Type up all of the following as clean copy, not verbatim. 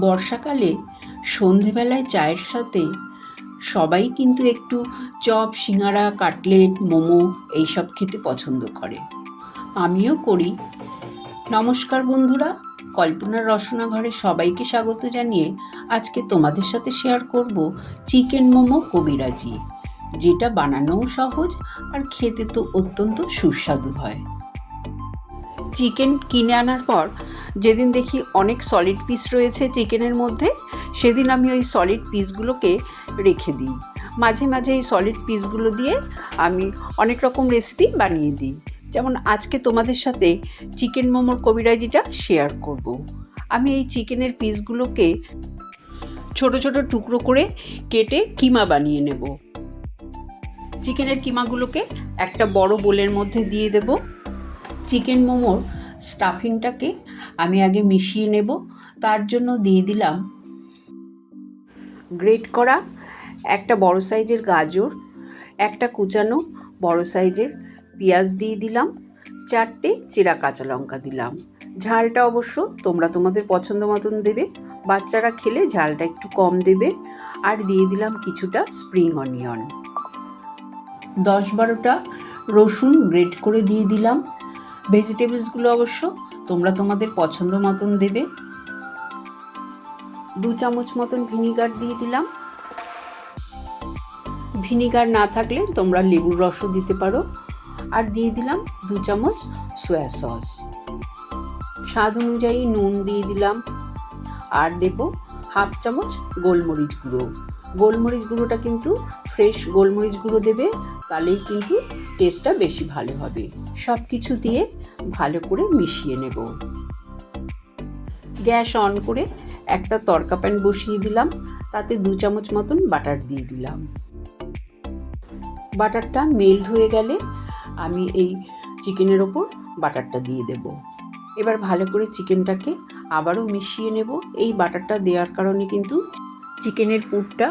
বর্ষাকালে সন্ধেবেলায় চায়ের সাথে সবাই কিন্তু একটু চপ, সিঙাড়া, কাটলেট, মোমো এইসব খেতে পছন্দ করে। আমিও করি। নমস্কার বন্ধুরা, কল্পনার রসনা ঘরে সবাইকে স্বাগত জানিয়ে আজকে তোমাদের সাথে শেয়ার করব চিকেন মোমো কবিরাজি, যেটা বানানোও সহজ আর খেতে তো অত্যন্ত সুস্বাদু হয়। চিকেন কিনে আনার পর যেদিন দেখি অনেক সলিড পিস রয়েছে চিকেনের মধ্যে, সেদিন আমি ওই সলিড পিসগুলোকে রেখে দিই। মাঝে মাঝে এই সলিড পিসগুলো দিয়ে আমি অনেক রকম রেসিপি বানিয়ে দিই। যেমন আজকে তোমাদের সাথে চিকেন মোমোর কবিরাজিটা শেয়ার করব। আমি এই চিকেনের পিসগুলোকে ছোট ছোট টুকরো করে কেটে কিমা বানিয়ে নেব। চিকেনের কিমাগুলোকে একটা বড় বোলের মধ্যে দিয়ে দেব। চিকেন মোমোর স্টাফিংটাকে আমি আগে মিশিয়ে নেব। তার জন্য দিয়ে দিলাম গ্রেট করা একটা বড় সাইজের গাজর, একটা কুচানো বড় সাইজের পেঁয়াজ দিয়ে দিলাম, 4টে চেরা কাঁচা লঙ্কা দিলাম। ঝালটা অবশ্য তোমরা তোমাদের পছন্দ মতন দেবে, বাচ্চারা খেলে ঝালটা একটু কম দেবে। আর দিয়ে দিলাম কিছুটা স্প্রিং অনিয়ন, 10-12টা রসুন গ্রেট করে দিয়ে দিলাম। ভেজিটেবলসগুলো অবশ্য তোমরা তোমাদের পছন্দ মতন দেবে। 2 চামচ মতন ভিনিগার দিয়ে দিলাম। ভিনিগার না থাকলে তোমরা লেবুর রসও দিতে পারো। আর দিয়ে দিলাম 2 চামচ সয়া সস। স্বাদ অনুযায়ী নুন দিয়ে দিলাম। আর দেব 1/2 চামচ গোলমরিচ গুঁড়ো। গোলমরিচ গুঁড়োটা কিন্তু ফ্রেশ গোলমরিচ গুঁড়ো দেবে, তাহলেই কিন্তু টেস্টটা বেশি ভালো হবে। সব কিছু দিয়ে ভালো করে মিশিয়ে নেব। গ্যাস অন করে একটা তড়কা প্যান বসিয়ে দিলাম, তাতে 2 চামচ মতন বাটার দিয়ে দিলাম। বাটারটা মেল্ট হয়ে গেলে আমি এই চিকেনের ওপর বাটারটা দিয়ে দেব। এবার ভালো করে চিকেনটাকে আবারও মিশিয়ে নেব। এই বাটারটা দেওয়ার কারণে কিন্তু চিকেনের পুরটা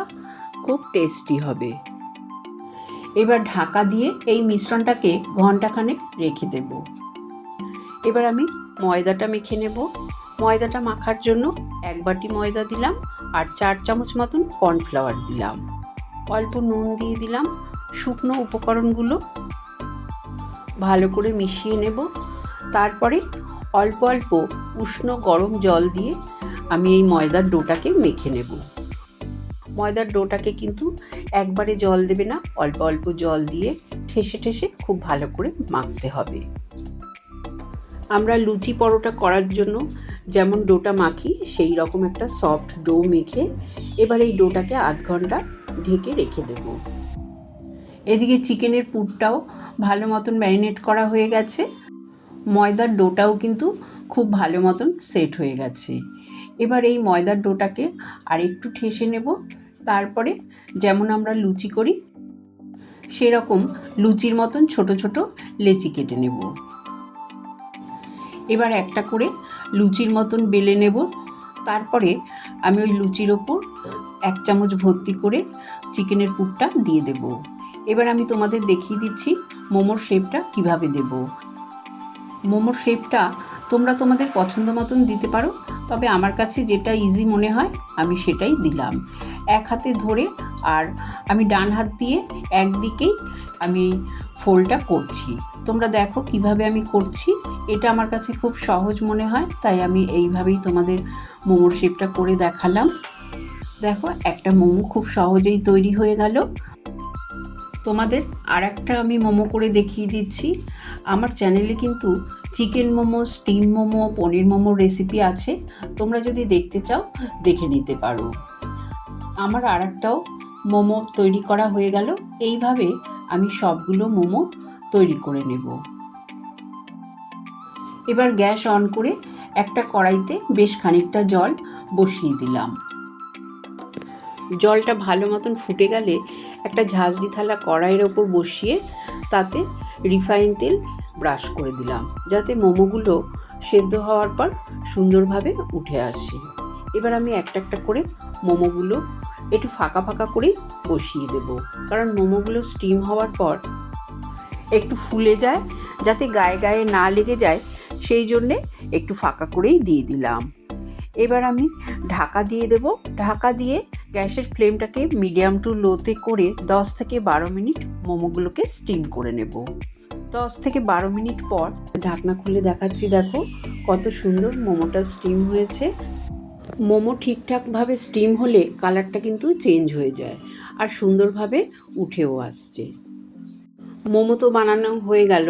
খুব টেস্টি হবে। এবার ঢাকা দিয়ে এই মিশ্রণটাকে ঘন্টাখানেক রেখে দেব। এবার আমি ময়দাটা মেখে নেব। ময়দাটা মাখার জন্য 1 বাটি ময়দা দিলাম আর 4 চামচ মতন কর্নফ্লাওয়ার দিলাম। অল্প নুন দিয়ে দিলাম। শুকনো উপকরণগুলো ভালো করে মিশিয়ে নেব। তারপরে অল্প অল্প উষ্ণ গরম জল দিয়ে আমি এই ময়দার ডোটাকে মেখে নেব। ময়দার ডোটাকে কিন্তু একবারে জল দেবে না, অল্প অল্প জল দিয়ে ঠেসে ঠেসে খুব ভালো করে মাখতে হবে। আমরা লুচি পরোটা করার জন্য যেমন ডোটা মাখি, সেই রকম একটা সফট ডো মেখে এবার এই ডোটাকে আধ ঘন্টা ঢেকে রেখে দেব। এদিকে চিকেনের পুরটাও ভালো মতন ম্যারিনেট করা হয়ে গেছে। ময়দার ডোটাও কিন্তু খুব ভালো মতন সেট হয়ে গেছে। এবার এই ময়দার ডোটাকে আর একটু ঠেসে নেব। তারপরে যেমন আমরা লুচি করি সেরকম লুচির মতন ছোট ছোট লেচি কেটে নেব। এবার একটা করে লুচির মতন বেলে নেব। তারপরে আমি ওই লুচির ওপর 1 চামচ ভর্তি করে চিকেনের পুরটা দিয়ে দেব। এবার আমি তোমাদের দেখিয়ে দিচ্ছি মোমোর শেপটা কিভাবে দেব। মোমোর শেপটা তোমরা তোমাদের পছন্দ মতন দিতে পারো, তবে আমার কাছে যেটা ইজি মনে হয় আমি সেটাই দিলাম। এক হাতে ধরে আর আমি ডান হাত দিয়ে একদিকেই আমি ফোল্ডটা করছি। তোমরা দেখো কিভাবে আমি করছি। এটা আমার কাছে খুব সহজ মনে হয়, তাই আমি এইভাবেই তোমাদের মোমোর শেপটা করে দেখালাম। দেখো একটা মোমো খুব সহজেই তৈরি হয়ে গেল। তোমাদের আর একটা আমি মোমো করে দেখিয়ে দিচ্ছি। আমার চ্যানেলে কিন্তু চিকেন মোমো, স্টিম মোমো, পনির মোমোর রেসিপি আছে, তোমরা যদি দেখতে চাও দেখে নিতে পারো। আমার আর একটাও মোমো তৈরি করা হয়ে গেল। এইভাবে আমি সবগুলো মোমো তৈরি করে নেব। এবার গ্যাস অন করে একটা কড়াইতে বেশ খানিকটা জল বসিয়ে দিলাম। জলটা ভালো মতন ফুটে গেলে একটা ঝাঁঝরি থালা কড়াইয়ের ওপর বসিয়ে তাতে রিফাইন তেল ব্রাশ করে দিলাম, যাতে মোমোগুলো সেদ্ধ হওয়ার পর সুন্দরভাবে উঠে আসে। এবার আমি একটা একটা করে মোমোগুলো একটু ফাঁকা ফাঁকা করেই বসিয়ে দেব, কারণ মোমোগুলো স্টিম হওয়ার পর একটু ফুলে যায়, যাতে গায়ে গায়ে না লেগে যায়, সেই জন্যে একটু ফাঁকা করেই দিয়ে দিলাম। এবার আমি ঢাকা দিয়ে দেব। ঢাকা দিয়ে গ্যাসের ফ্লেমটাকে মিডিয়াম টু লোতে করে 10 থেকে 12 মিনিট মোমোগুলোকে স্টিম করে নেব। 10 থেকে 12 মিনিট পর ঢাকনা খুলে দেখাচ্ছি, দেখো কত সুন্দর মোমোটা স্টিম হয়েছে। মোমো ঠিকঠাকভাবে স্টিম হলে কালারটা কিন্তু চেঞ্জ হয়ে যায় আর সুন্দরভাবে উঠেও আসছে। মোমো তো বানানো হয়ে গেল।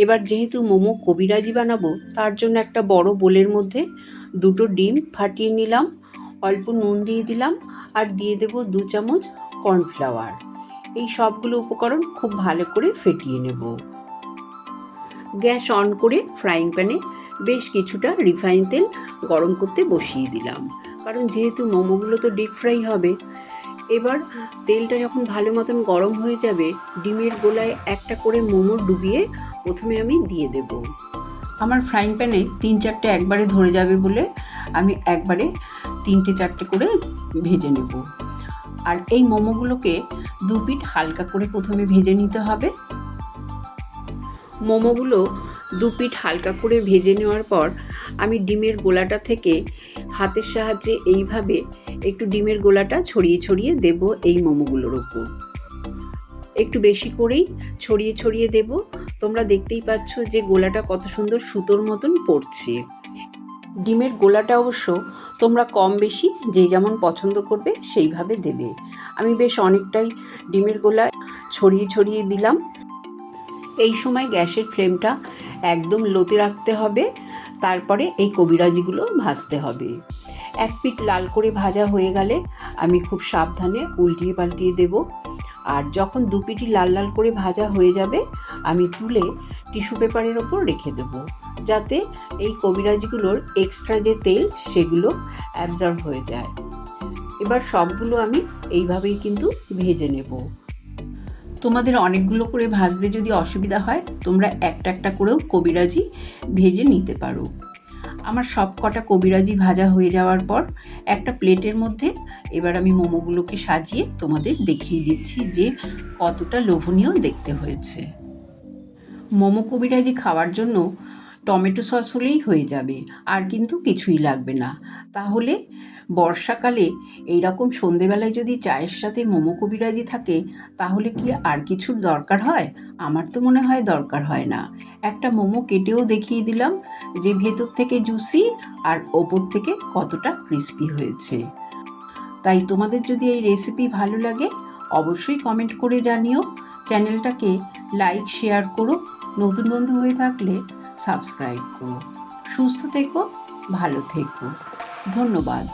এবার যেহেতু মোমো কবিরাজি বানাবো, তার জন্য একটা বড় বোলের মধ্যে 2টো ডিম ফাটিয়ে নিলাম, অল্প নুন দিয়ে দিলাম আর দিয়ে দেব 2 চামচ কর্নফ্লাওয়ার। এই সবগুলো উপকরণ খুব ভালো করে ফেটিয়ে নেব। গ্যাস অন করে ফ্রাইং প্যানে বেশ কিছুটা রিফাইন তেল গরম করতে বসিয়ে দিলাম, কারণ যেহেতু মোমোগুলো তো ডিপ ফ্রাই হবে। এবার তেলটা যখন ভালো মতন গরম হয়ে যাবে, ডিমের গোলায় একটা করে মোমো ডুবিয়ে প্রথমে আমি দিয়ে দেব। আমার ফ্রাইং প্যানে 3-4টে একবারে ধরে যাবে বলে আমি একবারে 3-4টে করে ভেজে নেব। আর এই মোমোগুলোকে 2 পিঠ হালকা করে প্রথমে ভেজে নিতে হবে। মোমোগুলো 2 পিঠ হালকা করে ভেজে নেওয়ার পর আমি ডিমের গোলাটা থেকে হাতের সাহায্যে এইভাবে একটু ডিমের গোলাটা ছড়িয়ে ছড়িয়ে দেব এই মোমোগুলোর ওপর। একটু বেশি করেই ছড়িয়ে ছড়িয়ে দেব। তোমরা দেখতেই পাচ্ছ যে গোলাটা কত সুন্দর সুতোর মতন পড়ছে। ডিমের গোলাটা অবশ্য তোমরা কম বেশি যে যেমন পছন্দ করবে সেইভাবে দেবে। আমি বেশ অনেকটাই ডিমের গোলা ছড়িয়ে ছড়িয়ে দিলাম। এই সময় গ্যাসের ফ্লেমটা একদম লোতে রাখতে হবে। তারপরে এই কবিরাজিগুলো ভাজতে হবে। এক পিঠ লাল করে ভাজা হয়ে গেলে আমি খুব সাবধানে উল্টিয়ে পাল্টিয়ে দেব। আর যখন 2 পিঠই লাল লাল করে ভাজা হয়ে যাবে, আমি তুলে টিস্যু পেপারের ওপর রেখে দেব, যাতে এই কবিরাজিগুলোর এক্সট্রা যে তেল সেগুলো অ্যাবজর্ব হয়ে যায়। এবার সবগুলো আমি এইভাবেই কিন্তু ভেজে নেব। তোমাদের অনেকগুলো করে ভাজতে যদি অসুবিধা হয়, তোমরা একটা একটা করেও কবিরাজি ভেজে নিতে পারো। আমার সব কটা কবিরাজি ভাজা হয়ে যাওয়ার পর একটা প্লেটের মধ্যে এবার আমি মোমোগুলোকে সাজিয়ে তোমাদের দেখিয়ে দিচ্ছি যে কতটা লোভনীয় দেখতে হয়েছে। মোমো কবিরাজি খাওয়ার জন্য টমেটো সস হলেই হয়ে যাবে, আর কিন্তু কিছুই লাগবে না। তাহলে বর্ষাকালে এইরকম সন্ধেবেলায় যদি চায়ের সাথে মোমো কবিরাজি থাকে, তাহলে কি আর কিছুর দরকার হয়? আমার তো মনে হয় দরকার হয় না। একটা মোমো কেটেও দেখিয়ে দিলাম যে ভেতর থেকে জুসি আর ওপর থেকে কতটা ক্রিস্পি হয়েছে। তাই তোমাদের যদি এই রেসিপি ভালো লাগে, অবশ্যই কমেন্ট করে জানিও। চ্যানেলটাকে লাইক শেয়ার করো, নতুন বন্ধু হয়ে থাকলে সাবস্ক্রাইব করো। সুস্থ থেকো, ভালো থেকো। ধন্যবাদ।